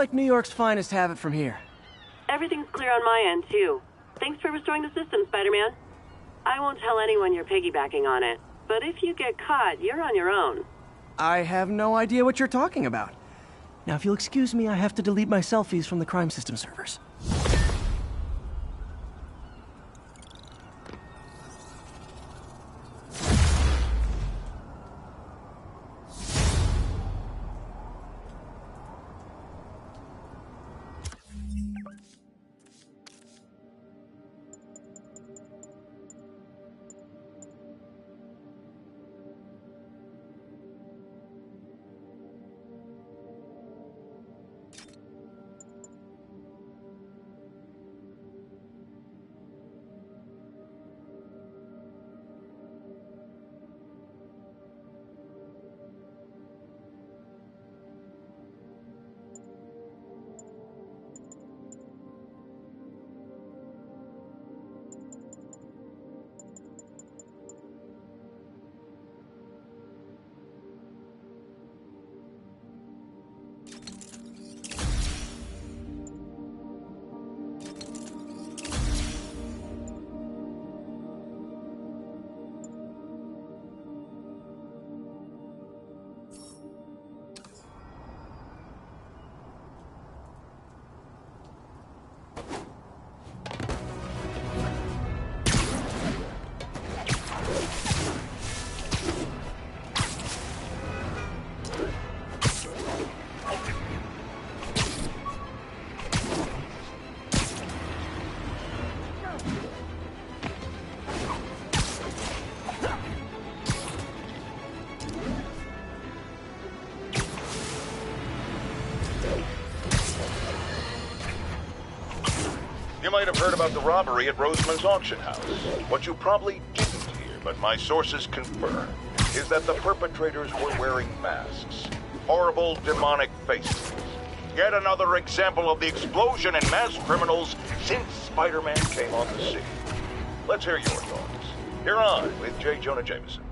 like New York's finest have it from here. Everything's clear on my end, too. Thanks for restoring the system, Spider-Man. I won't tell anyone you're piggybacking on it, but if you get caught, you're on your own. I have no idea what you're talking about. Now, if you'll excuse me, I have to delete my selfies from the crime system servers. You might have heard about the robbery at Roseman's auction house. What you probably didn't hear, but my sources confirm, is that the perpetrators were wearing masks. Horrible, demonic faces. Yet another example of the explosion in mass criminals since Spider-Man came on the scene. Let's hear your thoughts. You're on with J. Jonah Jameson.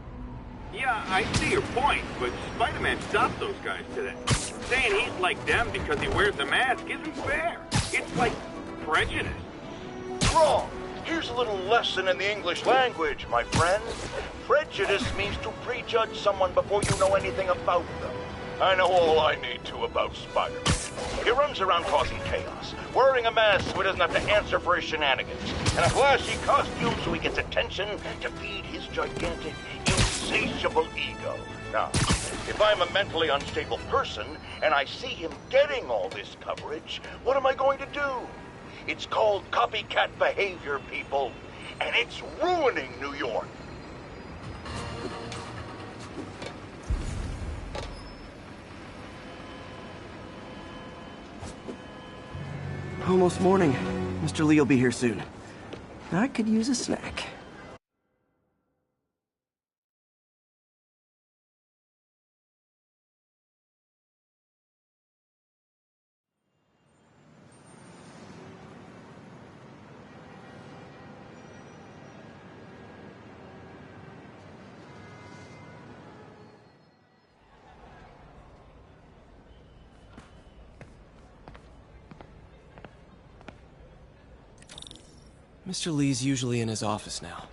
Yeah, I see your point, but Spider-Man stopped those guys today. Saying he's like them because he wears the mask isn't fair. It's like prejudice. Wrong. Here's a little lesson in the English language, my friend. Prejudice means to prejudge someone before you know anything about them. I know all I need to about Spider-Man. He runs around causing chaos, wearing a mask so he doesn't have to answer for his shenanigans, and a flashy costume so he gets attention to feed his gigantic, insatiable ego. Now, if I'm a mentally unstable person and I see him getting all this coverage, what am I going to do? It's called copycat behavior, people, and it's ruining New York. Almost morning. Mr. Lee will be here soon. I could use a snack. Mr. Lee's usually in his office now.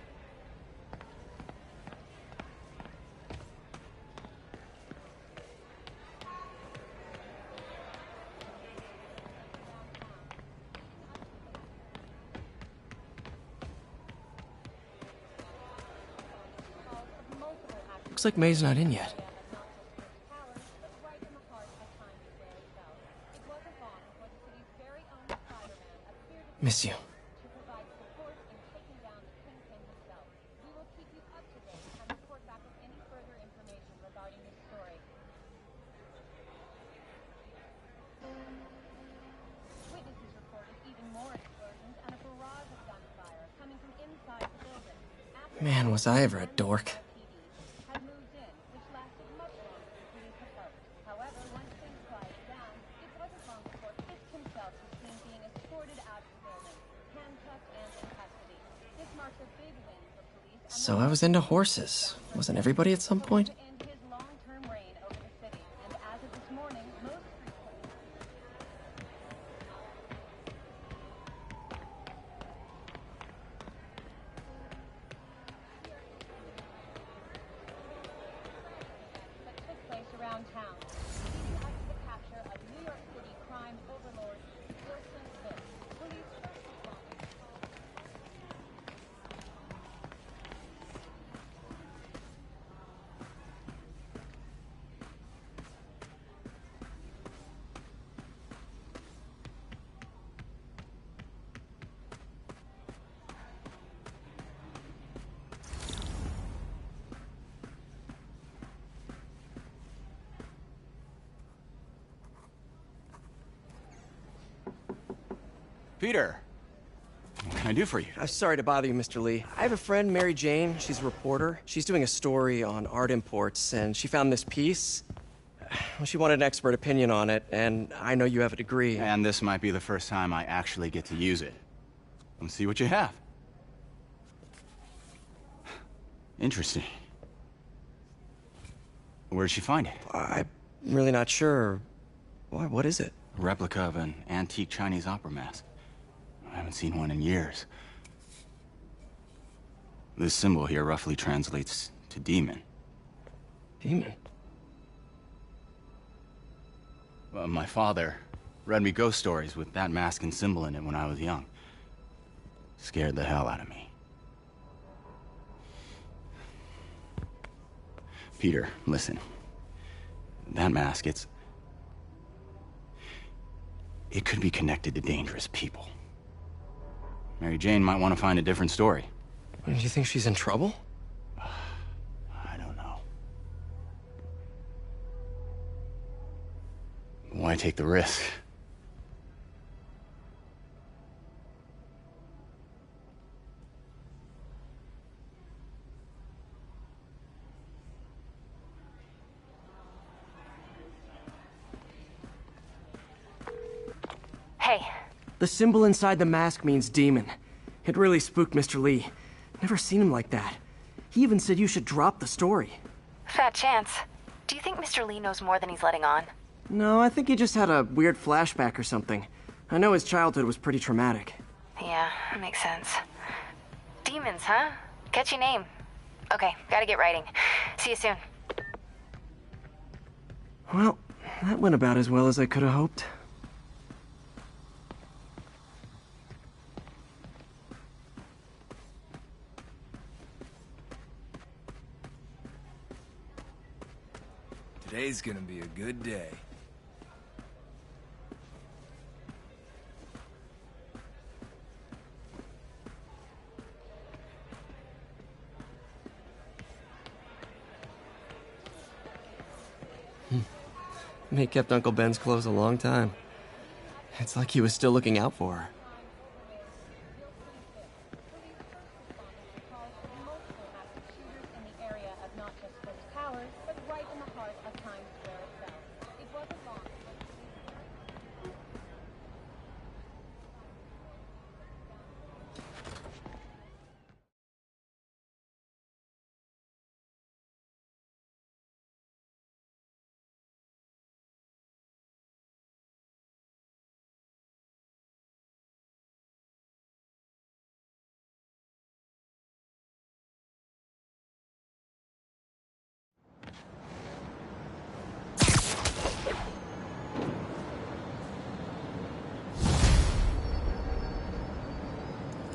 Looks like May's not in yet. Miss you. Man, was I ever a dork. So I was into horses. Wasn't everybody at some point? Peter, what can I do for you? I'm sorry to bother you, Mr. Lee. I have a friend, Mary Jane. She's a reporter. She's doing a story on art imports, and she found this piece. Well, she wanted an expert opinion on it, and I know you have a degree. And this might be the first time I actually get to use it. Let's see what you have. Interesting. Where did she find it? I'm really not sure. Why, what is it? A replica of an antique Chinese opera mask. I haven't seen one in years. This symbol here roughly translates to demon. Demon? Well, my father read me ghost stories with that mask and symbol in it when I was young. Scared the hell out of me. Peter, listen. That mask, it could be connected to dangerous people. Mary Jane might want to find a different story. Do you think she's in trouble? I don't know. Why take the risk? Hey. The symbol inside the mask means demon. It really spooked Mr. Lee. Never seen him like that. He even said you should drop the story. Fat chance. Do you think Mr. Lee knows more than he's letting on? No, I think he just had a weird flashback or something. I know his childhood was pretty traumatic. Yeah, makes sense. Demons, huh? Catchy name. Okay, gotta get writing. See you soon. Well, that went about as well as I could have hoped. Today's gonna be a good day. May kept Uncle Ben's clothes a long time. It's like he was still looking out for her.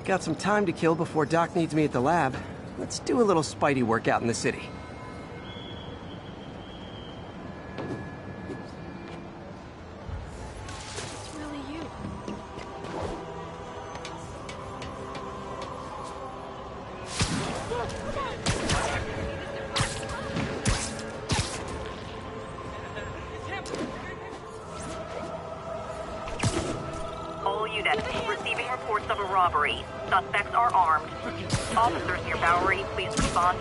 Got some time to kill before Doc needs me at the lab. Let's do a little Spidey workout in the city. It's really you. All units receiving reports of a robbery. Suspects are armed. Officers near Bowery, please respond.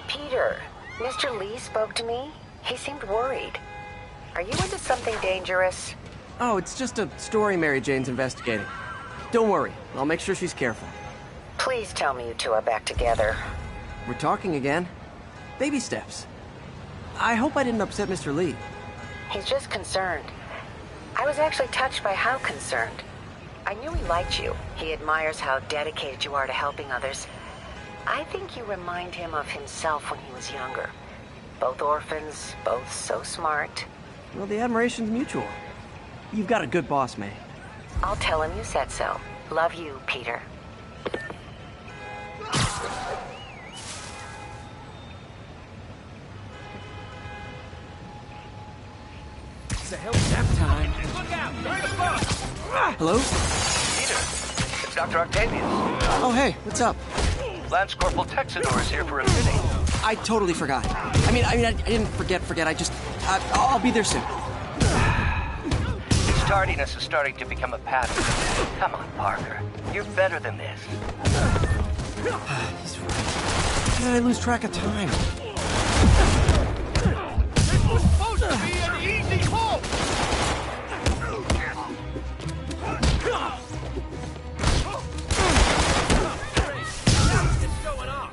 Peter, Mr. Lee spoke to me. He seemed worried. Are you into something dangerous? Oh, it's just a story Mary Jane's investigating. Don't worry, I'll make sure she's careful. Please tell me you two are back together. We're talking again. Baby steps. I hope I didn't upset Mr. Lee. He's just concerned. I was actually touched by how concerned. I knew he liked you. He admires how dedicated you are to helping others. I think you remind him of himself when he was younger. Both orphans, both so smart. Well, the admiration's mutual. You've got a good boss, May. I'll tell him you said so. Love you, Peter. It's a hell nap time. Look out! Hurry the bus! Hello? Peter, it's Dr. Octavius. Oh, hey, what's up? Lance Corporal Texador is here for a fitting. I totally forgot. I didn't forget. I'll be there soon. His tardiness is starting to become a pattern. Come on, Parker. You're better than this. He's right. How did I lose track of time? This was supposed to be an easy pull! What's going on?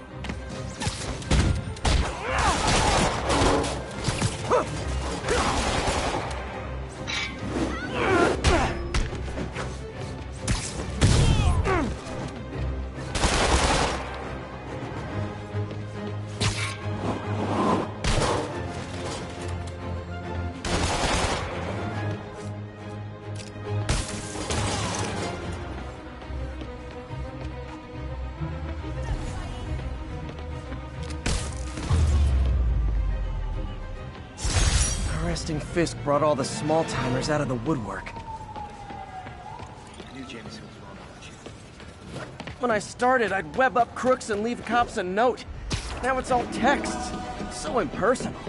Resting Fisk brought all the small-timers out of the woodwork. I knew Jameson was wrong about you. When I started, I'd web up crooks and leave cops a note. Now it's all texts. So impersonal.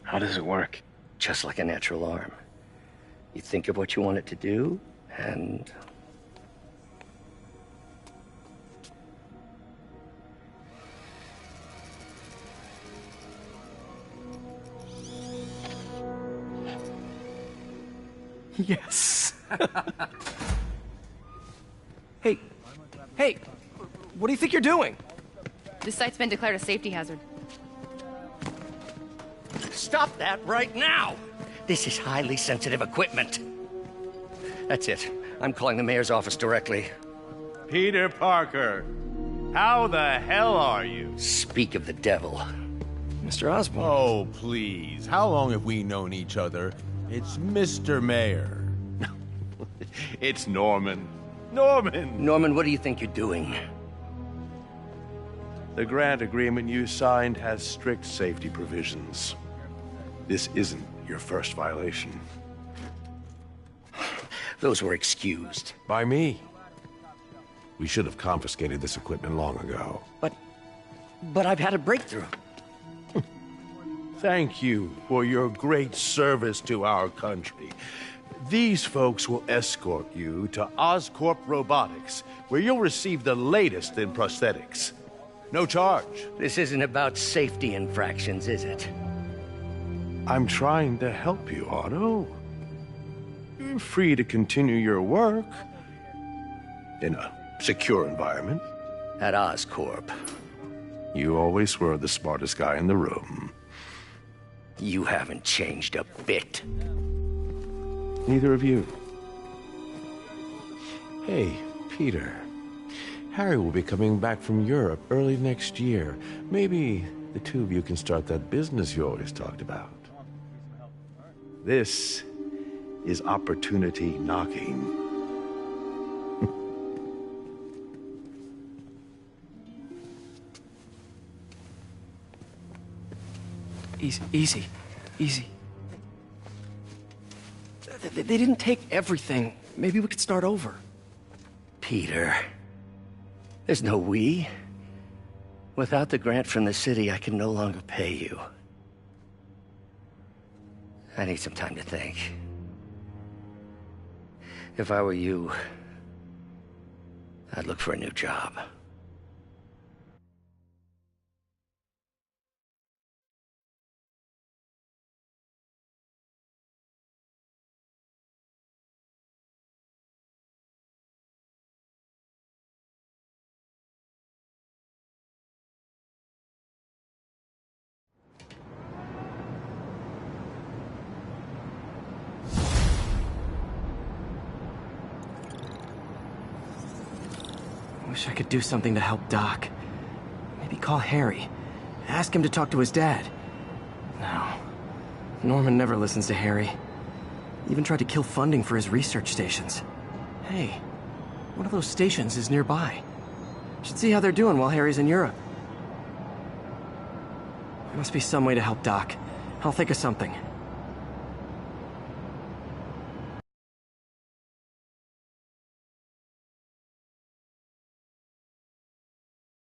How does it work? Just like a natural arm. You think of what you want it to do, and... Yes. Hey, what do you think you're doing? This site's been declared a safety hazard. Stop that right now! This is highly sensitive equipment. That's it. I'm calling the mayor's office directly. Peter Parker, how the hell are you? Speak of the devil. Mr. Osborn. Oh, please. How long have we known each other? It's Mr. Mayor. It's Norman. Norman! Norman, what do you think you're doing? The grant agreement you signed has strict safety provisions. This isn't your first violation. Those were excused. By me. We should have confiscated this equipment long ago. But I've had a breakthrough. Thank you for your great service to our country. These folks will escort you to Oscorp Robotics, where you'll receive the latest in prosthetics. No charge. This isn't about safety infractions, is it? I'm trying to help you, Otto. You're free to continue your work in a secure environment. At Oscorp. You always were the smartest guy in the room. You haven't changed a bit. Neither of you. Hey, Peter. Harry will be coming back from Europe early next year. Maybe the two of you can start that business you always talked about. This is opportunity knocking. Easy. They didn't take everything. Maybe we could start over. Peter, there's no we. Without the grant from the city, I can no longer pay you. I need some time to think. If I were you, I'd look for a new job. Wish I could do something to help Doc. Maybe call Harry. Ask him to talk to his dad. No. Norman never listens to Harry. Even tried to kill funding for his research stations. Hey, one of those stations is nearby. Should see how they're doing while Harry's in Europe. There must be some way to help Doc. I'll think of something.